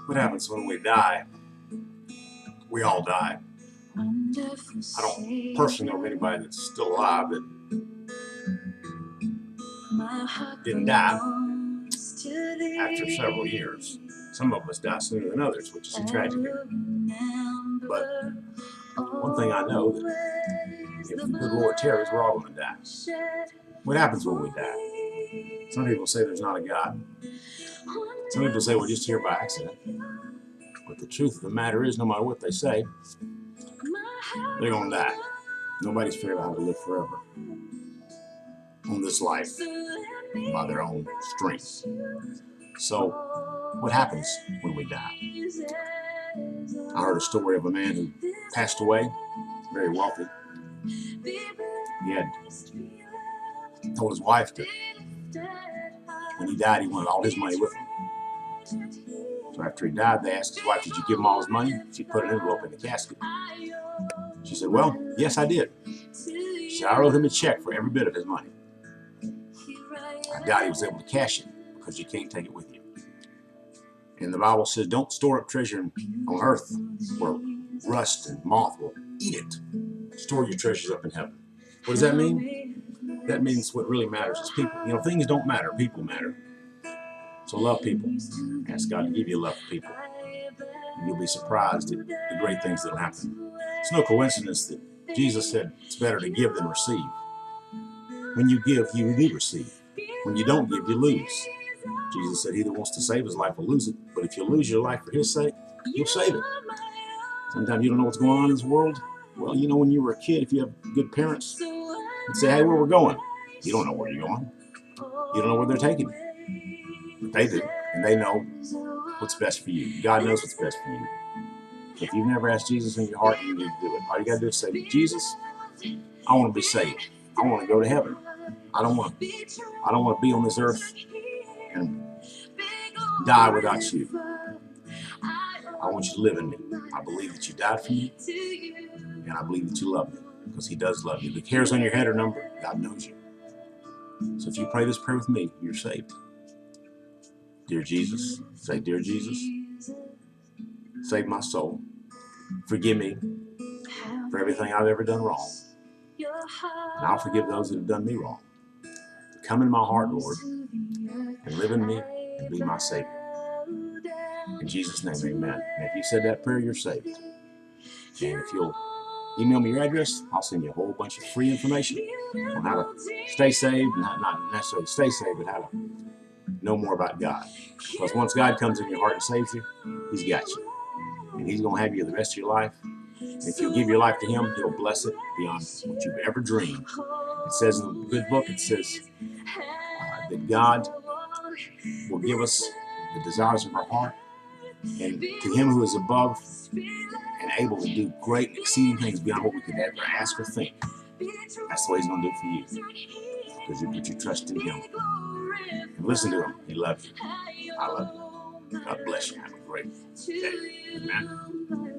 What happens when we die? We all die. I don't personally know of anybody that's still alive that didn't die after several years. Some of us die sooner than others, which is a tragedy. But one thing I know, that if the good Lord tarries, we're all going to die. What happens when we die? Some people say there's not a God. Some people say we're just here by accident. But the truth of the matter is, no matter what they say, they're going to die. Nobody's figured out how to live forever on this life by their own strength. So, what happens when we die? I heard a story of a man who passed away, very wealthy. He had told his wife that when he died, he wanted all his money with him. So after he died, they asked his wife, "Did you give him all his money?" She put an envelope in the casket. She said, "Well, yes, I did." She said, "I wrote him a check for every bit of his money. I doubt he was able to cash it because you can't take it with you." And the Bible says, "Don't store up treasure on earth where rust and moth will eat it. Store your treasures up in heaven." What does that mean? That means what really matters is people. You know, things don't matter, people matter. So love people. Ask God to give you love for people. And you'll be surprised at the great things that will happen. It's no coincidence that Jesus said it's better to give than receive. When you give, you do receive. When you don't give, you lose. Jesus said, "He that wants to save his life will lose it. But if you lose your life for his sake, you'll save it." Sometimes you don't know what's going on in this world. Well, you know, when you were a kid, if you have good parents, you'd say, "Hey, where we're going?" You don't know where you're going. You don't know where they're taking you. But they do. And they know what's best for you. God knows what's best for you. If you've never asked Jesus in your heart, you need to do it. All you got to do is say, "Jesus, I want to be saved. I want to go to heaven. I don't want to be on this earth and die without you. I want you to live in me. I believe that you died for me, and I believe that you love me, because he does love you. The hairs on your head are numbered. God knows you. So if you pray this prayer with me, you're saved. Dear Jesus, say, "Dear Jesus, save my soul. Forgive me for everything I've ever done wrong. And I'll forgive those that have done me wrong. Come in my heart, Lord, and live in me and be my Savior. In Jesus' name, amen." And if you said that prayer, you're saved. And if you'll email me your address, I'll send you a whole bunch of free information on how to stay saved, not necessarily stay saved, but how to know more about God. Because once God comes in your heart and saves you, he's got you. And he's going to have you the rest of your life. And if you'll give your life to him, he'll bless it beyond what you've ever dreamed. It says in the good book, it says that God will give us the desires of our heart. And to him who is above and able to do great and exceeding things beyond what we could ever ask or think, that's the way he's going to do it for you. Because you put your trust in him. And listen to him. He loves you. I love you. God bless you. Have a great day. Amen.